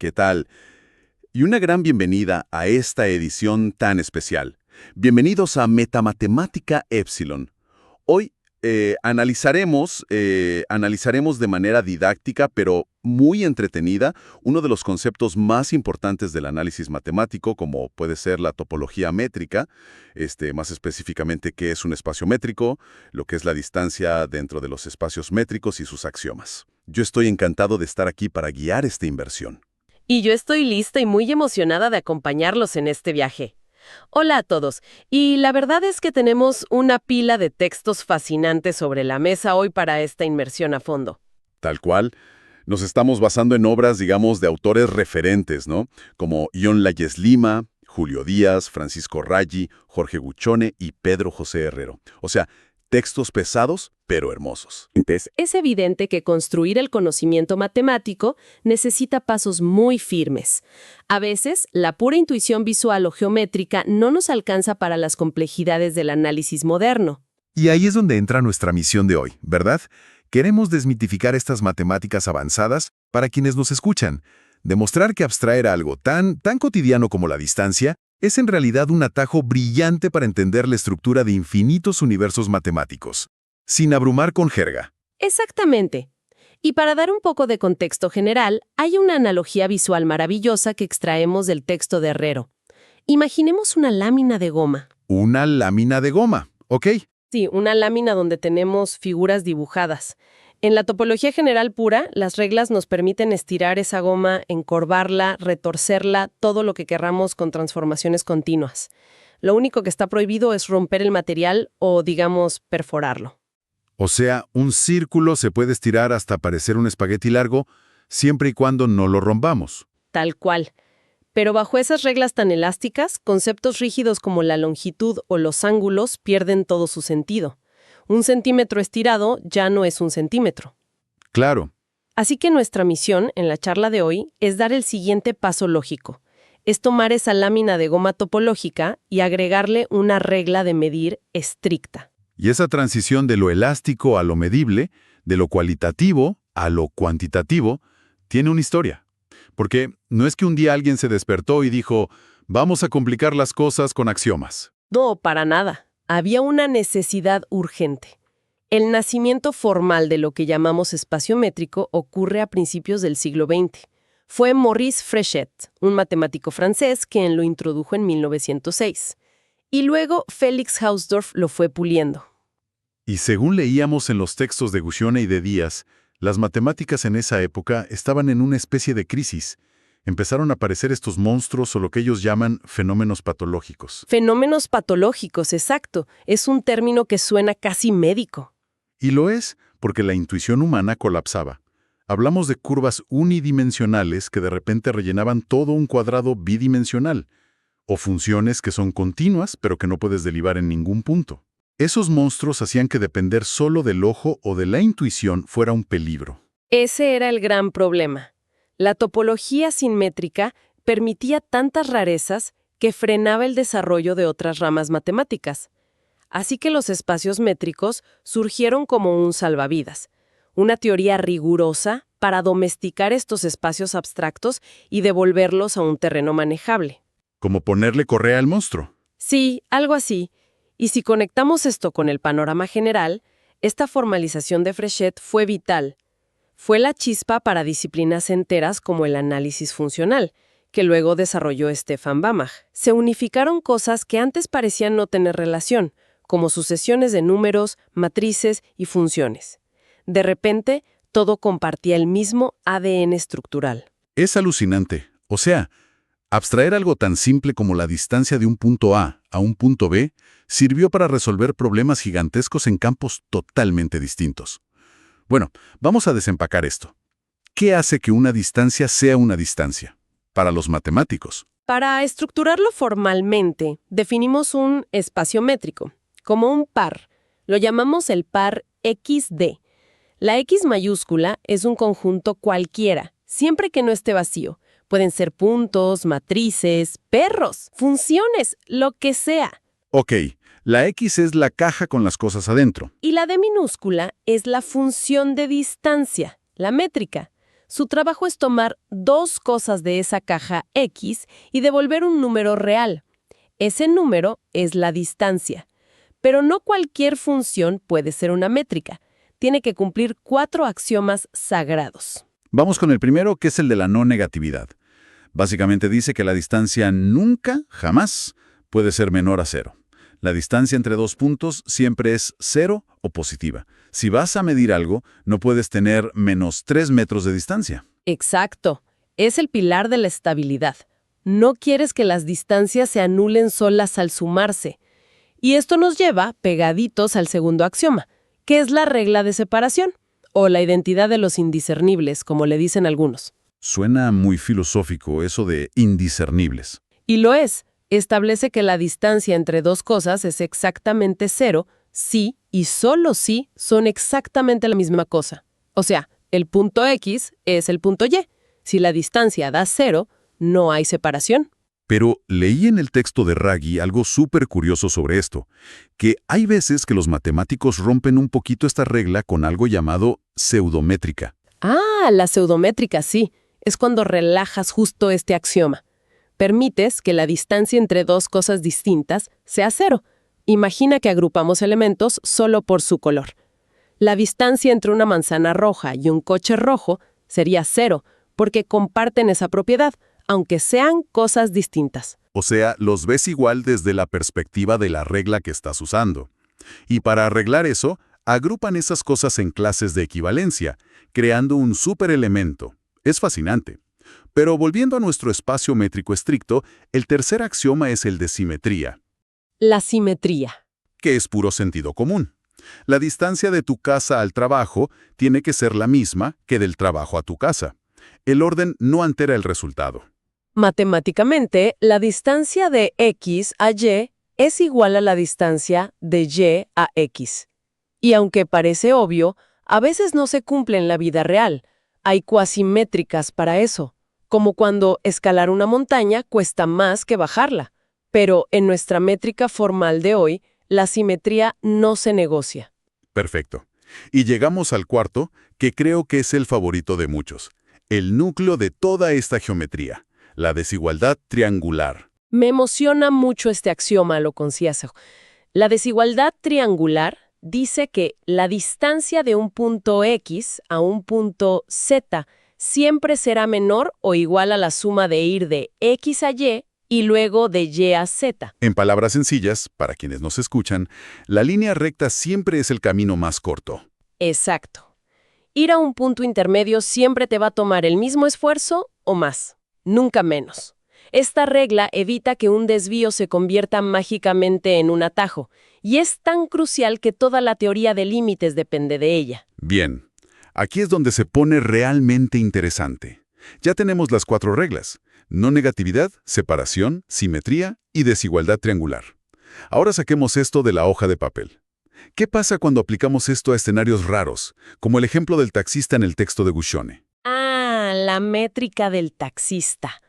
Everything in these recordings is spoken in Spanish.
¿Qué tal? Y una gran bienvenida a esta edición tan especial. Bienvenidos a Metamatemática Epsilon. Hoy analizaremos de manera didáctica, pero muy entretenida, uno de los conceptos más importantes del análisis matemático, como puede ser la topología métrica, más específicamente qué es un espacio métrico, lo que es la distancia dentro de los espacios métricos y sus axiomas. Yo estoy encantado de estar aquí para guiar esta inversión. Y yo estoy lista y muy emocionada de acompañarlos en este viaje. Hola a todos, y la verdad es que tenemos una pila de textos fascinantes sobre la mesa hoy para esta inmersión a fondo. Tal cual, nos estamos basando en obras, digamos, de autores referentes, ¿no? Como Ion Layes Lima, Julio Díaz, Francisco Raggi, Jorge Guchone y Pedro José Herrero. O sea, textos pesados, pero hermosos. Es evidente que construir el conocimiento matemático necesita pasos muy firmes. A veces, la pura intuición visual o geométrica no nos alcanza para las complejidades del análisis moderno. Y ahí es donde entra nuestra misión de hoy, ¿verdad? Queremos desmitificar estas matemáticas avanzadas para quienes nos escuchan, demostrar que abstraer algo tan cotidiano como la distancia es en realidad un atajo brillante para entender la estructura de infinitos universos matemáticos, sin abrumar con jerga. Exactamente. Y para dar un poco de contexto general, hay una analogía visual maravillosa que extraemos del texto de Herrero. Imaginemos una lámina de goma. Una lámina de goma, ¿ok? Sí, una lámina donde tenemos figuras dibujadas. En la topología general pura, las reglas nos permiten estirar esa goma, encorvarla, retorcerla, todo lo que querramos con transformaciones continuas. Lo único que está prohibido es romper el material o, digamos, perforarlo. O sea, un círculo se puede estirar hasta parecer un espagueti largo, siempre y cuando no lo rompamos. Tal cual. Pero bajo esas reglas tan elásticas, conceptos rígidos como la longitud o los ángulos pierden todo su sentido. Un centímetro estirado ya no es un centímetro. Claro. Así que nuestra misión en la charla de hoy es dar el siguiente paso lógico. Es tomar esa lámina de goma topológica y agregarle una regla de medir estricta. Y esa transición de lo elástico a lo medible, de lo cualitativo a lo cuantitativo, tiene una historia. Porque no es que un día alguien se despertó y dijo, vamos a complicar las cosas con axiomas. No, para nada. Había una necesidad urgente. El nacimiento formal de lo que llamamos espacio métrico ocurre a principios del siglo XX. Fue Maurice Fréchet, un matemático francés, quien lo introdujo en 1906. Y luego Félix Hausdorff lo fue puliendo. Y según leíamos en los textos de Guchone y de Díaz, las matemáticas en esa época estaban en una especie de crisis. Empezaron a aparecer estos monstruos o lo que ellos llaman fenómenos patológicos. Fenómenos patológicos, exacto. Es un término que suena casi médico. Y lo es porque la intuición humana colapsaba. Hablamos de curvas unidimensionales que de repente rellenaban todo un cuadrado bidimensional, o funciones que son continuas pero que no puedes derivar en ningún punto. Esos monstruos hacían que depender solo del ojo o de la intuición fuera un peligro. Ese era el gran problema. La topología sinmétrica permitía tantas rarezas que frenaba el desarrollo de otras ramas matemáticas. Así que los espacios métricos surgieron como un salvavidas, una teoría rigurosa para domesticar estos espacios abstractos y devolverlos a un terreno manejable. Como ponerle correa al monstruo. Sí, algo así. Y si conectamos esto con el panorama general, esta formalización de Fréchet fue vital. Fue la chispa para disciplinas enteras como el análisis funcional, que luego desarrolló Stefan Banach. Se unificaron cosas que antes parecían no tener relación, como sucesiones de números, matrices y funciones. De repente, todo compartía el mismo ADN estructural. Es alucinante. O sea, abstraer algo tan simple como la distancia de un punto A a un punto B sirvió para resolver problemas gigantescos en campos totalmente distintos. Bueno, vamos a desempacar esto. ¿Qué hace que una distancia sea una distancia? Para los matemáticos. Para estructurarlo formalmente, definimos un espacio métrico, como un par. Lo llamamos el par XD. La X mayúscula es un conjunto cualquiera, siempre que no esté vacío. Pueden ser puntos, matrices, perros, funciones, lo que sea. Ok, la X es la caja con las cosas adentro. Y la D minúscula es la función de distancia, la métrica. Su trabajo es tomar dos cosas de esa caja X y devolver un número real. Ese número es la distancia. Pero no cualquier función puede ser una métrica. Tiene que cumplir 4 axiomas sagrados. Vamos con el primero, que es el de la no negatividad. Básicamente dice que la distancia nunca, jamás, puede ser menor a 0. La distancia entre dos puntos siempre es 0 o positiva. Si vas a medir algo, no puedes tener menos 3 metros de distancia. Exacto. Es el pilar de la estabilidad. No quieres que las distancias se anulen solas al sumarse. Y esto nos lleva pegaditos al segundo axioma, que es la regla de separación, o la identidad de los indiscernibles, como le dicen algunos. Suena muy filosófico eso de indiscernibles. Y lo es. Establece que la distancia entre dos cosas es exactamente 0 si y solo si son exactamente la misma cosa. O sea, el punto X es el punto Y. Si la distancia da 0, no hay separación. Pero leí en el texto de Raggi algo súper curioso sobre esto, que hay veces que los matemáticos rompen un poquito esta regla con algo llamado pseudométrica. Ah, la pseudométrica, sí. Es cuando relajas justo este axioma. Permites que la distancia entre dos cosas distintas sea 0. Imagina que agrupamos elementos solo por su color. La distancia entre una manzana roja y un coche rojo sería 0, porque comparten esa propiedad, aunque sean cosas distintas. O sea, los ves igual desde la perspectiva de la regla que estás usando. Y para arreglar eso, agrupan esas cosas en clases de equivalencia, creando un superelemento. Es fascinante. Pero volviendo a nuestro espacio métrico estricto, el tercer axioma es el de simetría. La simetría. Que es puro sentido común. La distancia de tu casa al trabajo tiene que ser la misma que del trabajo a tu casa. El orden no altera el resultado. Matemáticamente, la distancia de X a Y es igual a la distancia de Y a X. Y aunque parece obvio, a veces no se cumple en la vida real. Hay cuasimétricas para eso, como cuando escalar una montaña cuesta más que bajarla. Pero en nuestra métrica formal de hoy, la simetría no se negocia. Perfecto. Y llegamos al cuarto, que creo que es el favorito de muchos. El núcleo de toda esta geometría, la desigualdad triangular. Me emociona mucho este axioma, lo conciso. La desigualdad triangular dice que la distancia de un punto X a un punto Z siempre será menor o igual a la suma de ir de X a Y luego de Y a Z. En palabras sencillas, para quienes nos escuchan, la línea recta siempre es el camino más corto. Exacto. Ir a un punto intermedio siempre te va a tomar el mismo esfuerzo o más, nunca menos. Esta regla evita que un desvío se convierta mágicamente en un atajo, y es tan crucial que toda la teoría de límites depende de ella. Bien, aquí es donde se pone realmente interesante. Ya tenemos las 4 reglas: no negatividad, separación, simetría y desigualdad triangular. Ahora saquemos esto de la hoja de papel. ¿Qué pasa cuando aplicamos esto a escenarios raros, como el ejemplo del taxista en el texto de Gushone? Ah, la métrica del taxista.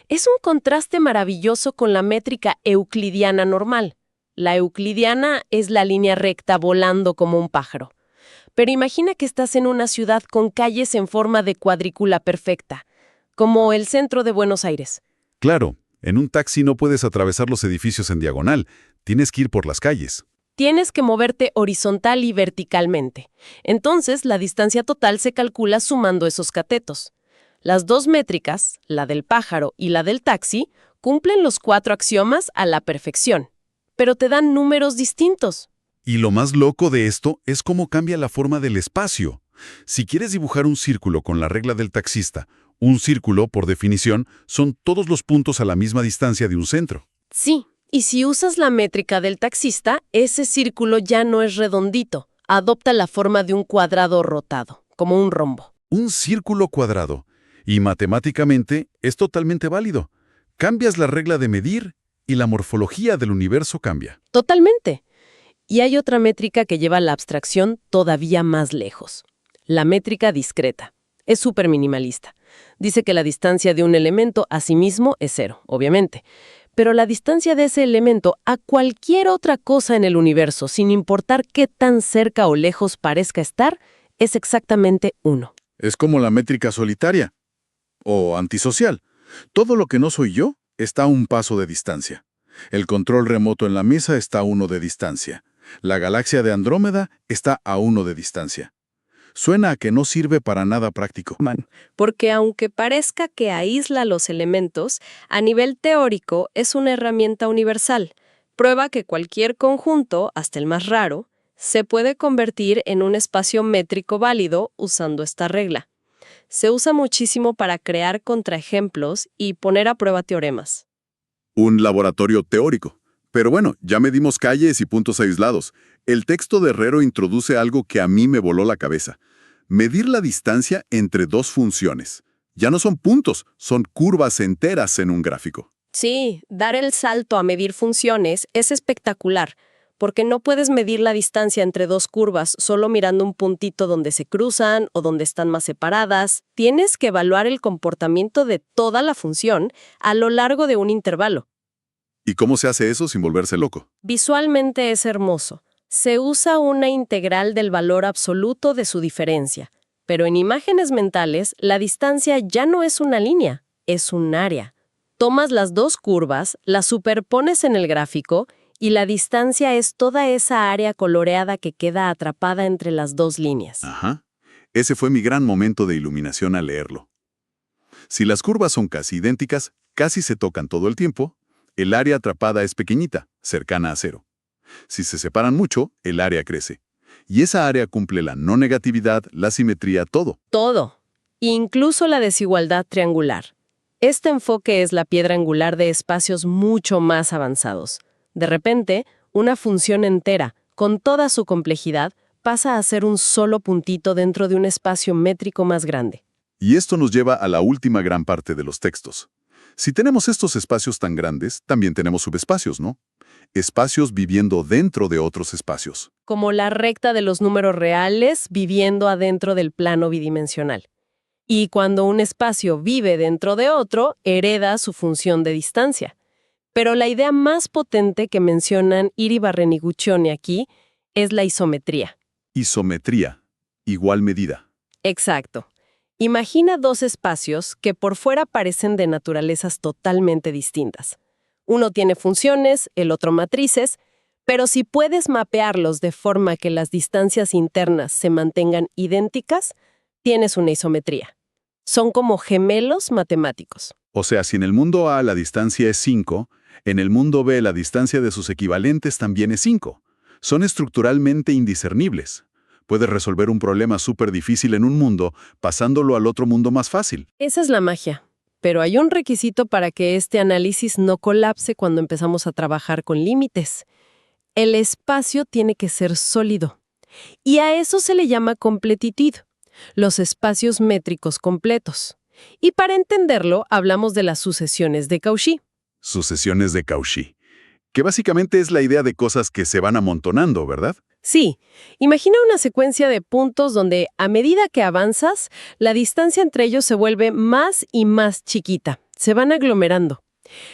Es un contraste maravilloso con la métrica euclidiana normal. La euclidiana es la línea recta volando como un pájaro. Pero imagina que estás en una ciudad con calles en forma de cuadrícula perfecta, como el centro de Buenos Aires. Claro, en un taxi no puedes atravesar los edificios en diagonal, tienes que ir por las calles. Tienes que moverte horizontal y verticalmente. Entonces, la distancia total se calcula sumando esos catetos. Las dos métricas, la del pájaro y la del taxi, cumplen los 4 axiomas a la perfección, pero te dan números distintos. Y lo más loco de esto es cómo cambia la forma del espacio. Si quieres dibujar un círculo con la regla del taxista, un círculo, por definición, son todos los puntos a la misma distancia de un centro. Sí, y si usas la métrica del taxista, ese círculo ya no es redondito, adopta la forma de un cuadrado rotado, como un rombo. Un círculo cuadrado. Y matemáticamente es totalmente válido. Cambias la regla de medir y la morfología del universo cambia. Totalmente. Y hay otra métrica que lleva la abstracción todavía más lejos. La métrica discreta. Es súper minimalista. Dice que la distancia de un elemento a sí mismo es 0, obviamente. Pero la distancia de ese elemento a cualquier otra cosa en el universo, sin importar qué tan cerca o lejos parezca estar, es exactamente 1. Es como la métrica solitaria o antisocial. Todo lo que no soy yo está a un paso de distancia. El control remoto en la mesa está a 1 de distancia. La galaxia de Andrómeda está a 1 de distancia. Suena a que no sirve para nada práctico. Porque aunque parezca que aísla los elementos, a nivel teórico es una herramienta universal. Prueba que cualquier conjunto, hasta el más raro, se puede convertir en un espacio métrico válido usando esta regla. Se usa muchísimo para crear contraejemplos y poner a prueba teoremas. Un laboratorio teórico. Pero bueno, ya medimos calles y puntos aislados. El texto de Herrero introduce algo que a mí me voló la cabeza. Medir la distancia entre dos funciones. Ya no son puntos, son curvas enteras en un gráfico. Sí, dar el salto a medir funciones es espectacular, porque no puedes medir la distancia entre dos curvas solo mirando un puntito donde se cruzan o donde están más separadas. Tienes que evaluar el comportamiento de toda la función a lo largo de un intervalo. ¿Y cómo se hace eso sin volverse loco? Visualmente es hermoso. Se usa una integral del valor absoluto de su diferencia, pero en imágenes mentales la distancia ya no es una línea, es un área. Tomas las dos curvas, las superpones en el gráfico y la distancia es toda esa área coloreada que queda atrapada entre las dos líneas. Ajá. Ese fue mi gran momento de iluminación al leerlo. Si las curvas son casi idénticas, casi se tocan todo el tiempo, el área atrapada es pequeñita, cercana a cero. Si se separan mucho, el área crece. Y esa área cumple la no negatividad, la simetría, todo. Todo, incluso la desigualdad triangular. Este enfoque es la piedra angular de espacios mucho más avanzados. De repente, una función entera, con toda su complejidad, pasa a ser un solo puntito dentro de un espacio métrico más grande. Y esto nos lleva a la última gran parte de los textos. Si tenemos estos espacios tan grandes, también tenemos subespacios, ¿no? Espacios viviendo dentro de otros espacios. Como la recta de los números reales viviendo adentro del plano bidimensional. Y cuando un espacio vive dentro de otro, hereda su función de distancia. Pero la idea más potente que mencionan Iribarren y Guccione aquí es la isometría. Isometría, igual medida. Exacto. Imagina dos espacios que por fuera parecen de naturalezas totalmente distintas. Uno tiene funciones, el otro matrices, pero si puedes mapearlos de forma que las distancias internas se mantengan idénticas, tienes una isometría. Son como gemelos matemáticos. O sea, si en el mundo A la distancia es 5, en el mundo B la distancia de sus equivalentes también es 5. Son estructuralmente indiscernibles. Puedes resolver un problema súper difícil en un mundo pasándolo al otro mundo más fácil. Esa es la magia. Pero hay un requisito para que este análisis no colapse cuando empezamos a trabajar con límites. El espacio tiene que ser sólido. Y a eso se le llama completitud, los espacios métricos completos. Y para entenderlo, hablamos de las sucesiones de Cauchy. Sucesiones de Cauchy. Que básicamente es la idea de cosas que se van amontonando, ¿verdad? Sí, imagina una secuencia de puntos donde, a medida que avanzas, la distancia entre ellos se vuelve más y más chiquita. Se van aglomerando.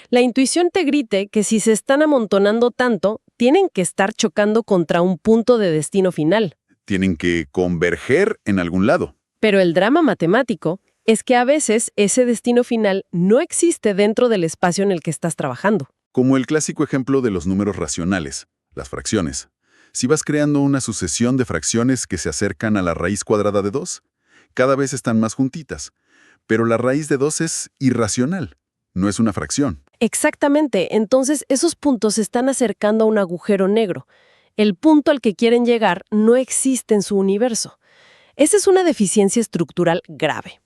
La intuición te grite que si se están amontonando tanto, tienen que estar chocando contra un punto de destino final. Tienen que converger en algún lado. Pero el drama matemático es que a veces ese destino final no existe dentro del espacio en el que estás trabajando. Como el clásico ejemplo de los números racionales, las fracciones. Si vas creando una sucesión de fracciones que se acercan a la raíz cuadrada de 2, cada vez están más juntitas. Pero la raíz de 2 es irracional, no es una fracción. Exactamente, entonces esos puntos se están acercando a un agujero negro. El punto al que quieren llegar no existe en su universo. Esa es una deficiencia estructural grave.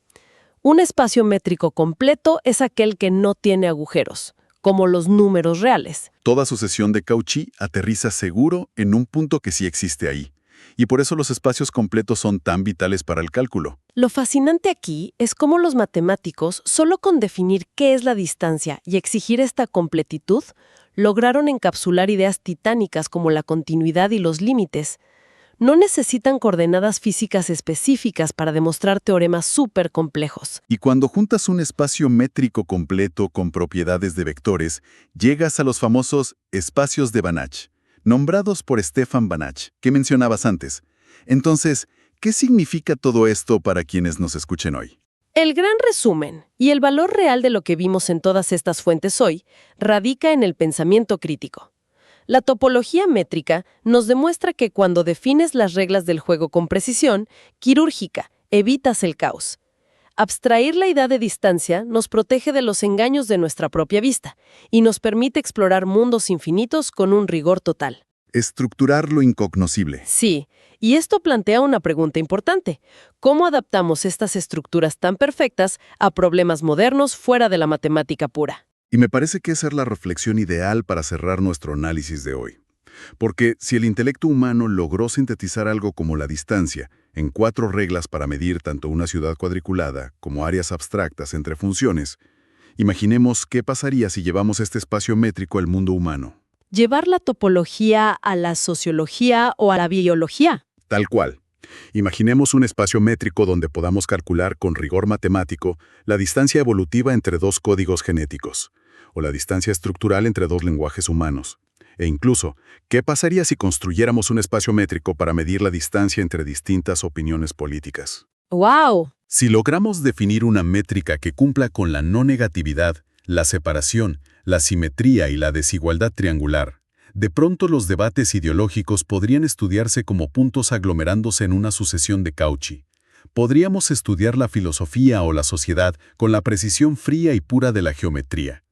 Un espacio métrico completo es aquel que no tiene agujeros, como los números reales. Toda sucesión de Cauchy aterriza seguro en un punto que sí existe ahí. Y por eso los espacios completos son tan vitales para el cálculo. Lo fascinante aquí es cómo los matemáticos, solo con definir qué es la distancia y exigir esta completitud, lograron encapsular ideas titánicas como la continuidad y los límites. No necesitan coordenadas físicas específicas para demostrar teoremas súper complejos. Y cuando juntas un espacio métrico completo con propiedades de vectores, llegas a los famosos espacios de Banach, nombrados por Stefan Banach, que mencionabas antes. Entonces, ¿qué significa todo esto para quienes nos escuchen hoy? El gran resumen y el valor real de lo que vimos en todas estas fuentes hoy radica en el pensamiento crítico. La topología métrica nos demuestra que cuando defines las reglas del juego con precisión quirúrgica, evitas el caos. Abstraer la idea de distancia nos protege de los engaños de nuestra propia vista y nos permite explorar mundos infinitos con un rigor total. Estructurar lo incognoscible. Sí, y esto plantea una pregunta importante. ¿Cómo adaptamos estas estructuras tan perfectas a problemas modernos fuera de la matemática pura? Y me parece que esa es la reflexión ideal para cerrar nuestro análisis de hoy. Porque si el intelecto humano logró sintetizar algo como la distancia en 4 reglas para medir tanto una ciudad cuadriculada como áreas abstractas entre funciones, imaginemos qué pasaría si llevamos este espacio métrico al mundo humano. ¿Llevar la topología a la sociología o a la biología? Tal cual. Imaginemos un espacio métrico donde podamos calcular con rigor matemático la distancia evolutiva entre 2 códigos genéticos, o la distancia estructural entre 2 lenguajes humanos. E incluso, ¿qué pasaría si construyéramos un espacio métrico para medir la distancia entre distintas opiniones políticas? ¡Wow! Si logramos definir una métrica que cumpla con la no negatividad, la separación, la simetría y la desigualdad triangular, de pronto los debates ideológicos podrían estudiarse como puntos aglomerándose en una sucesión de Cauchy. Podríamos estudiar la filosofía o la sociedad con la precisión fría y pura de la geometría.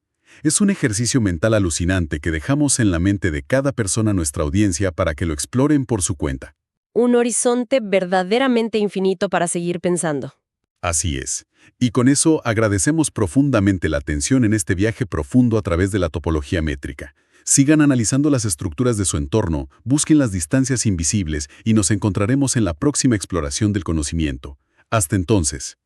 Es un ejercicio mental alucinante que dejamos en la mente de cada persona nuestra audiencia para que lo exploren por su cuenta. Un horizonte verdaderamente infinito para seguir pensando. Así es. Y con eso agradecemos profundamente la atención en este viaje profundo a través de la topología métrica. Sigan analizando las estructuras de su entorno, busquen las distancias invisibles y nos encontraremos en la próxima exploración del conocimiento. Hasta entonces.